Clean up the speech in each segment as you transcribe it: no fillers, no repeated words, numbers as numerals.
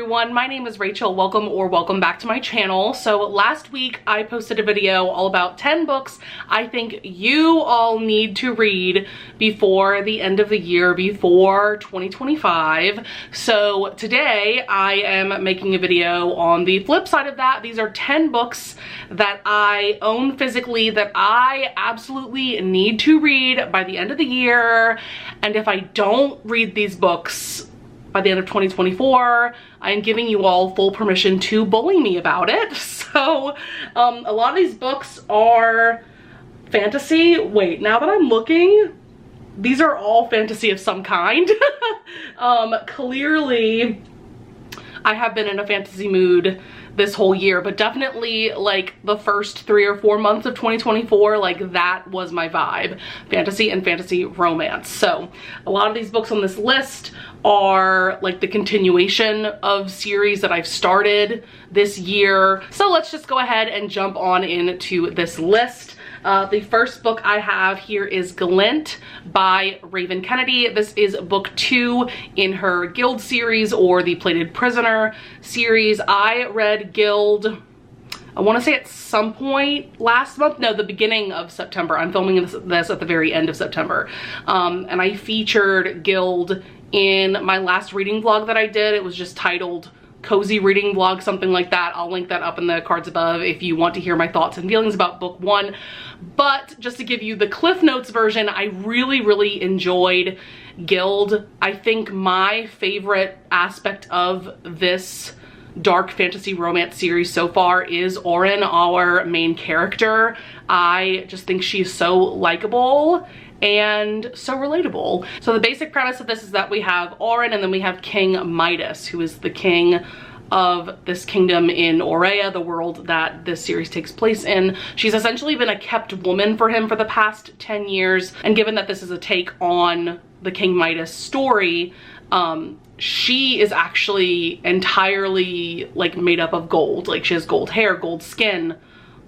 everyone, my name is Rachel. Welcome back to my channel. So last week I posted a video all about 10 books I think you all need to read before the end of the year, before 2025. So today I am making a video on the flip side of that. These are 10 books that I own physically that I absolutely need to read by the end of the year. And if I don't read these books by the end of 2024, I am giving you all full permission to bully me about it. So a lot of these books are fantasy. Wait, now that I'm looking, these are all fantasy of some kind. Clearly I have been in a fantasy mood this whole year, but definitely like the first 3 or 4 months of 2024, like that was my vibe. Fantasy and fantasy romance. So a lot of these books on this list are like the continuation of series that I've started this year. So let's just go ahead and jump on into this list. The first book I have here is Glint by Raven Kennedy. This is book 2 in her Guild series, or the Plated Prisoner series. I read Guild, I want to say at some point last month, no, the beginning of September. I'm filming this at the very end of September. And I featured Guild in my last reading vlog that I did. It was just titled Cozy Reading Vlog, something like that. I'll link that up in the cards above if you want to hear my thoughts and feelings about book 1. But just to give you the Cliff Notes version, I really enjoyed Guild. I think my favorite aspect of this dark fantasy romance series so far is Oren, our main character. I just think she's so likable and so relatable. So the basic premise of this is that we have Oren, and then we have King Midas, who is the king of this kingdom in Aurea, the world that this series takes place in. She's essentially been a kept woman for him for the past 10 years. And given that this is a take on the King Midas story, she is actually entirely like made up of gold. Like she has gold hair, gold skin,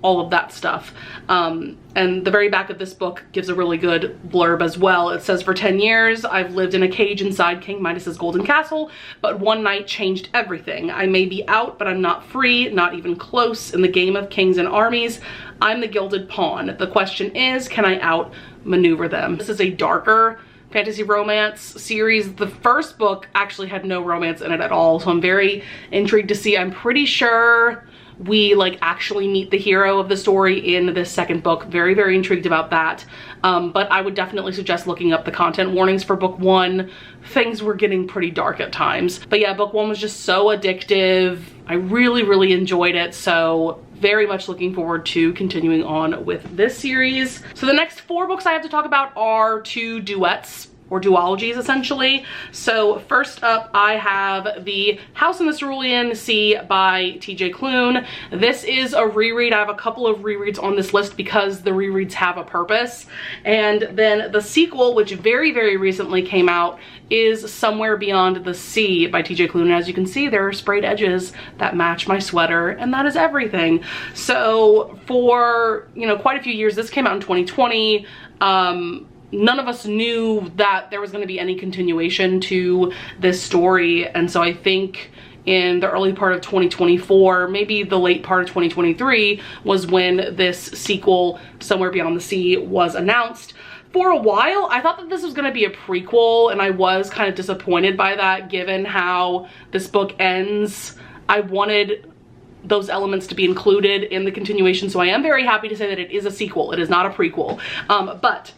all of that stuff. And the very back of this book gives a really good blurb as well. It says, "For 10 years, I've lived in a cage inside King Midas's golden castle, but one night changed everything. I may be out, but I'm not free, not even close. In the game of kings and armies, I'm the gilded pawn. The question is, can I outmaneuver them?" This is a darker fantasy romance series. The first book actually had no romance in it at all, so I'm very intrigued to see. I'm pretty sure we like actually meet the hero of the story in this second book. Very intrigued about that. But I would definitely suggest looking up the content warnings for book 1. Things were getting pretty dark at times. But yeah, book 1 was just so addictive. I really enjoyed it. So very much looking forward to continuing on with this series. So the next 4 books I have to talk about are 2 duets, or duologies essentially. So first up I have The House in the Cerulean Sea by TJ Klune. This is a reread. I have a couple of rereads on this list because the rereads have a purpose. And then the sequel, which very recently came out, is Somewhere Beyond the Sea by TJ Klune. And as you can see, there are sprayed edges that match my sweater, and that is everything. So for, you know, quite a few years, this came out in 2020. None of us knew that there was going to be any continuation to this story, and so I think in the early part of 2024, maybe the late part of 2023, was when this sequel, Somewhere Beyond the Sea, was announced. For a while, I thought that this was going to be a prequel, and I was kind of disappointed by that given how this book ends. I wanted those elements to be included in the continuation, so I am very happy to say that it is a sequel. It is not a prequel. But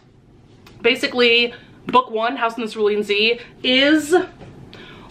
basically, book 1, House in the Cerulean Sea, is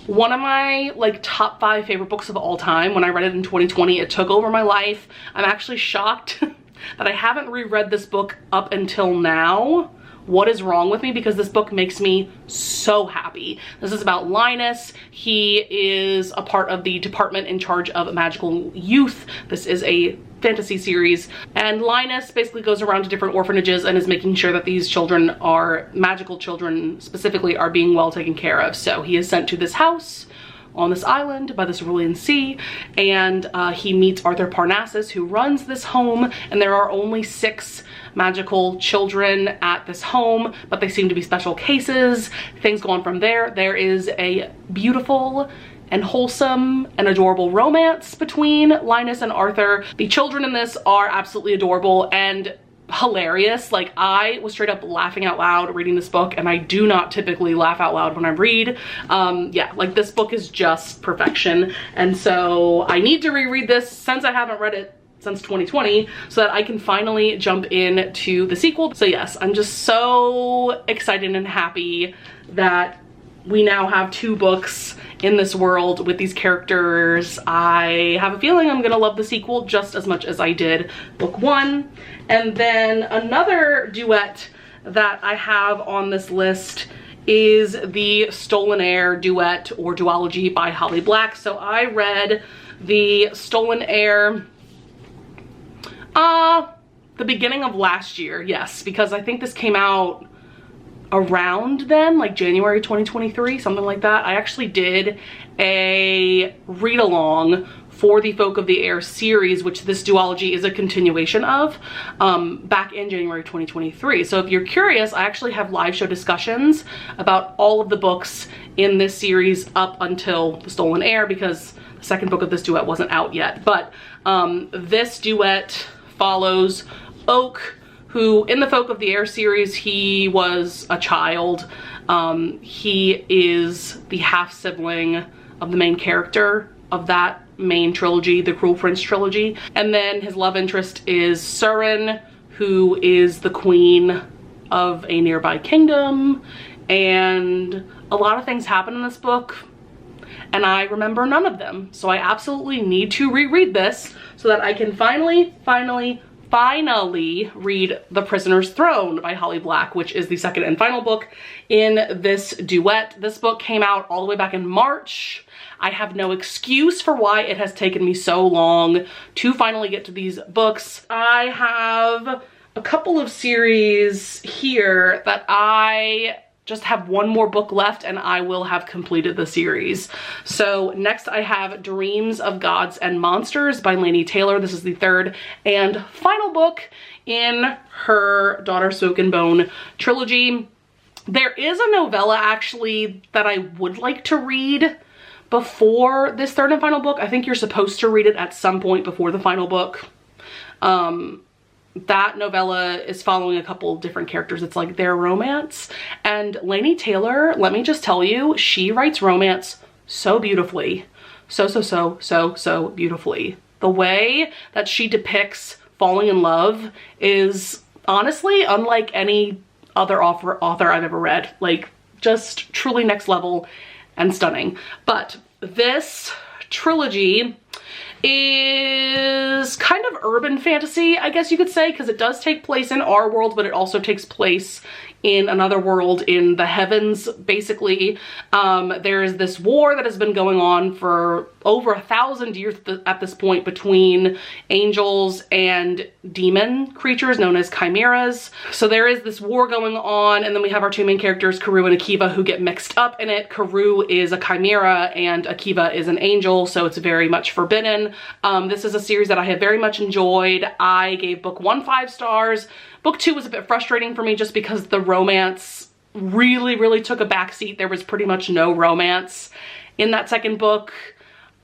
one of my like top 5 favorite books of all time. When I read it in 2020, it took over my life. I'm actually shocked that I haven't reread this book up until now. What is wrong with me? Because this book makes me so happy. This is about Linus. He is a part of the department in charge of magical youth. This is a fantasy series, and Linus basically goes around to different orphanages and is making sure that these children, are magical children specifically, are being well taken care of. So he is sent to this house on this island by the Cerulean Sea, and he meets Arthur Parnassus, who runs this home, and there are only 6 magical children at this home, but they seem to be special cases. Things go on from there. There is a beautiful and wholesome and adorable romance between Linus and Arthur. The children in this are absolutely adorable and hilarious. Like, I was straight up laughing out loud reading this book, and I do not typically laugh out loud when I read. Yeah, like, this book is just perfection, and so I need to reread this since I haven't read it since 2020 so that I can finally jump into the sequel. So yes, I'm just so excited and happy that we now have 2 books in this world with these characters. I have a feeling I'm gonna love the sequel just as much as I did book 1. And then another duet that I have on this list is the Stolen Heir duet or duology by Holly Black. So I read the Stolen Heir the beginning of last year, yes, because I think this came out around then, like January 2023, something like that. I actually did a read-along for the Folk of the Air series, which this duology is a continuation of, back in January 2023. So if you're curious, I actually have live show discussions about all of the books in this series up until The Stolen Heir, because the second book of this duet wasn't out yet. But this duet follows Oak, who in the Folk of the Air series, he was a child. He is the half-sibling of the main character of that main trilogy, the Cruel Prince trilogy. And then his love interest is Surin, who is the queen of a nearby kingdom. And a lot of things happen in this book, and I remember none of them. So I absolutely need to reread this so that I can finally read The Prisoner's Throne by Holly Black, which is the second and final book in this duet. This book came out all the way back in March. I have no excuse for why it has taken me so long to finally get to these books. I have a couple of series here that I just have one more book left and I will have completed the series. So next I have Dreams of Gods and Monsters by Laini Taylor. This is the third and final book in her Daughter Smoke and Bone trilogy. There is a novella actually that I would like to read before this third and final book. I think you're supposed to read it at some point before the final book. That novella is following a couple different characters. It's like their romance. And Laini Taylor, let me just tell you, she writes romance so beautifully. So beautifully. The way that she depicts falling in love is honestly unlike any other author I've ever read. Like, just truly next level and stunning. But this trilogy is kind of urban fantasy, I guess you could say, because it does take place in our world, but it also takes place in another world in the heavens, basically. There is this war that has been going on for over 1,000 years at this point between angels and demon creatures known as chimeras. So there is this war going on, and then we have our two main characters, Karoo and Akiva, who get mixed up in it. Karoo is a chimera and Akiva is an angel, so it's very much forbidden. This is a series that I have very much enjoyed. I gave book 1 5 stars. Book 2 was a bit frustrating for me just because the romance really took a backseat. There was pretty much no romance in that second book,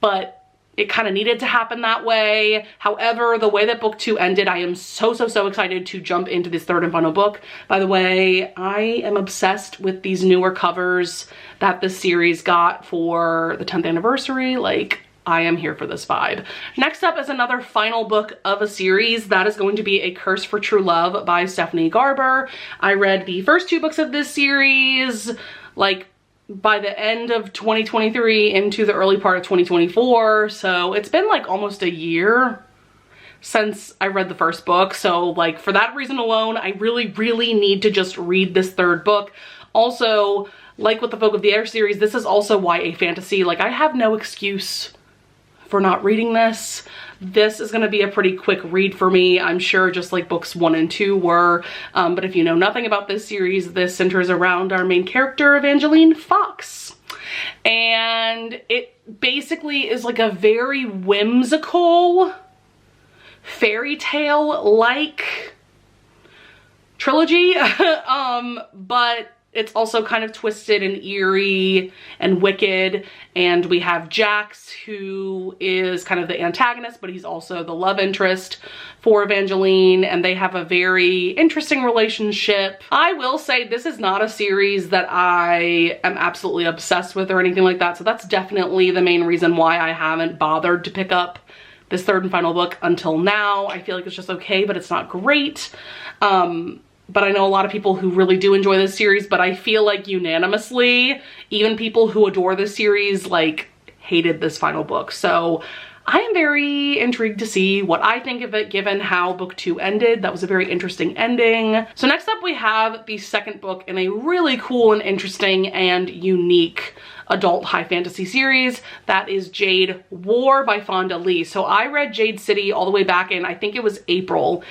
but it kind of needed to happen that way. However, the way that book 2 ended, I am so excited to jump into this third and final book. By the way, I am obsessed with these newer covers that this series got for the 10th anniversary. Like, I am here for this vibe. Next up is another final book of a series. That is going to be A Curse for True Love by Stephanie Garber. I read the first 2 books of this series, like, by the end of 2023 into the early part of 2024. So it's been like almost a year since I read the first book. So like for that reason alone, I really need to just read this third book. Also, like with the Folk of the Air series, this is also YA fantasy. Like, I have no excuse for not reading this. This is gonna be a pretty quick read for me, I'm sure, just like books 1 and 2 were. But if you know nothing about this series, this centers around our main character, Evangeline Fox. And it basically is like a very whimsical fairy tale like trilogy, but it's also kind of twisted and eerie and wicked. And we have Jax, who is kind of the antagonist, but he's also the love interest for Evangeline, and they have a very interesting relationship. I will say this is not a series that I am absolutely obsessed with or anything like that, so that's definitely the main reason why I haven't bothered to pick up this third and final book until now. I feel like it's just okay, but it's not great. But I know a lot of people who really do enjoy this series, but I feel like unanimously, even people who adore this series, like, hated this final book. So I am very intrigued to see what I think of it, given how book 2 ended. That was a very interesting ending. So next up we have the second book in a really cool and interesting and unique adult high fantasy series. That is Jade War by Fonda Lee. So I read Jade City all the way back in, I think it was April,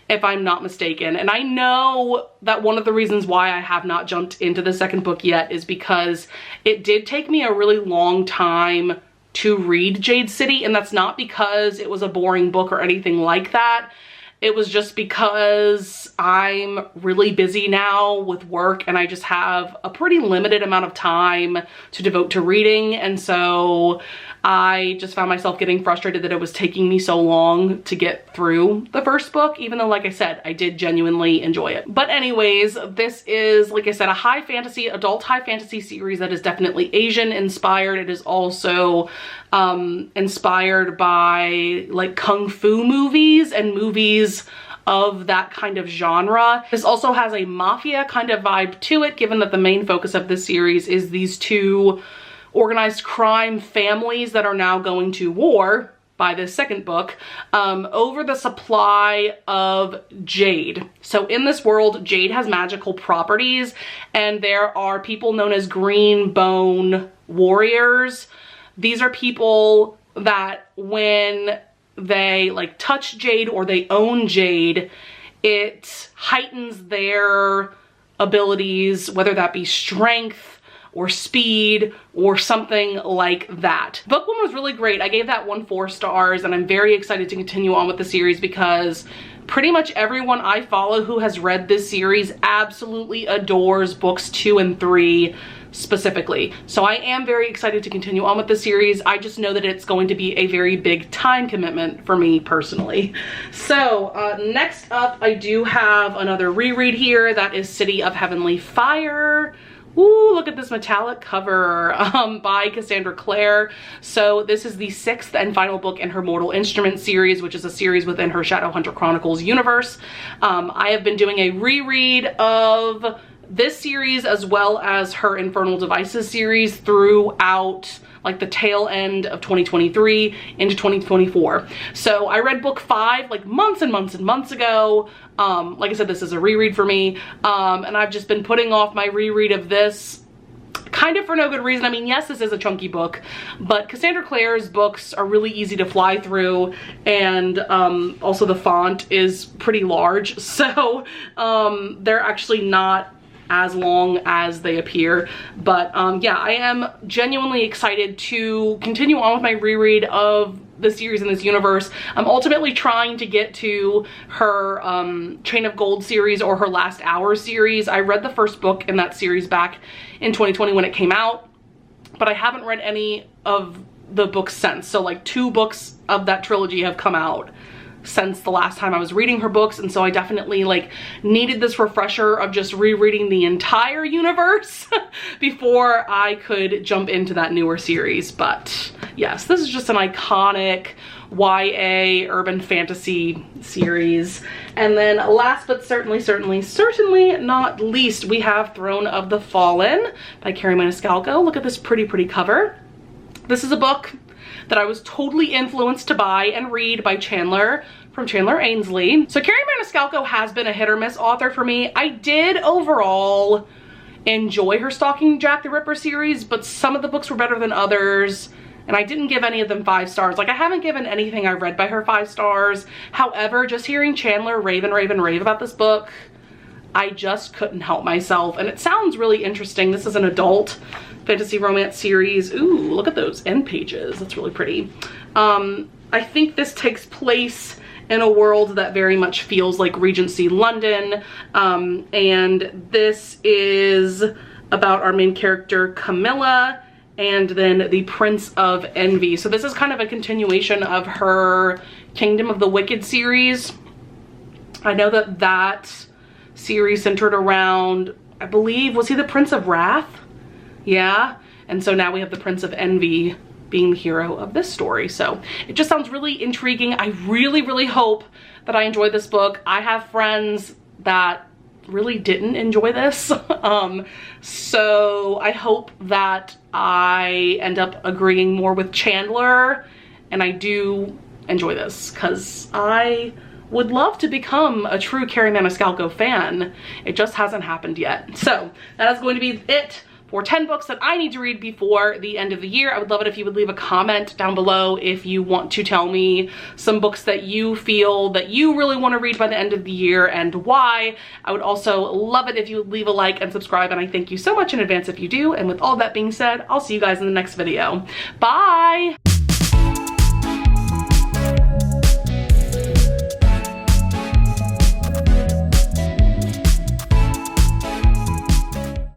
if I'm not mistaken. And I know that one of the reasons why I have not jumped into the second book yet is because it did take me a really long time to read Jade City, and that's not because it was a boring book or anything like that. It was just because I'm really busy now with work and I just have a pretty limited amount of time to devote to reading, and so I just found myself getting frustrated that it was taking me so long to get through the first book, even though, like I said, I did genuinely enjoy it. But anyways, this is, like I said, a high fantasy, adult high fantasy series that is definitely Asian inspired. It is also inspired by like kung fu movies and movies of that kind of genre. This also has a mafia kind of vibe to it, given that the main focus of this series is these two organized crime families that are now going to war by this second book over the supply of jade. So in this world, jade has magical properties, and there are people known as green bone warriors. These are people that when they like touch jade or they own jade, it heightens their abilities, whether that be strength or speed or something like that. Book 1 was really great. I gave that one 4 stars, and I'm very excited to continue on with the series because pretty much everyone I follow who has read this series absolutely adores books 2 and 3 specifically. So I am very excited to continue on with the series. I just know that it's going to be a very big time commitment for me personally. So next up, I do have another reread here. That is City of Heavenly Fire. Ooh, look at this metallic cover by Cassandra Clare. So this is the 6th and final book in her Mortal Instruments series, which is a series within her Shadowhunter Chronicles universe. I have been doing a reread of this series as well as her Infernal Devices series throughout like the tail end of 2023 into 2024. So I read book 5 like months and months and months ago. Like I said, this is a reread for me, and I've just been putting off my reread of this kind of for no good reason. I mean, yes, this is a chunky book, but Cassandra Clare's books are really easy to fly through, and also the font is pretty large, so they're actually not as long as they appear. But yeah, I am genuinely excited to continue on with my reread of the series in this universe. I'm ultimately trying to get to her Chain of Gold series or her Last Hour series. I read the first book in that series back in 2020 when it came out, but I haven't read any of the books since. So like 2 books of that trilogy have come out since the last time I was reading her books, and so I definitely like needed this refresher of just rereading the entire universe before I could jump into that newer series. But yes, this is just an iconic YA urban fantasy series. And then last but certainly not least, we have Throne of the Fallen by Carrie Maniscalco. Look at this pretty cover. This is a book that I was totally influenced to buy and read by Chandler from Chandler Ainsley. So Carrie Maniscalco has been a hit or miss author for me. I did overall enjoy her Stalking Jack the Ripper series, but some of the books were better than others, and I didn't give any of them 5 stars. Like, I haven't given anything I read by her 5 stars. However, just hearing Chandler rave about this book, I just couldn't help myself, and it sounds really interesting. This is an adult fantasy romance series. Ooh, look at those end pages. That's really pretty. I think this takes place in a world that very much feels like Regency London. And this is about our main character Camilla and then the Prince of Envy. So this is kind of a continuation of her Kingdom of the Wicked series. I know that that series centered around, I believe, was he the Prince of Wrath? Yeah. And so now we have the Prince of Envy being the hero of this story. So it just sounds really intriguing. I really, really hope that I enjoy this book. I have friends that really didn't enjoy this. So I hope that I end up agreeing more with Chandler and I do enjoy this, because I would love to become a true Carrie Maniscalco fan. It just hasn't happened yet. So that is going to be it for 10 books that I need to read before the end of the year. I would love it if you would leave a comment down below if you want to tell me some books that you feel that you really want to read by the end of the year and why. I would also love it if you would leave a like and subscribe, and I thank you so much in advance if you do. And with all that being said, I'll see you guys in the next video. Bye!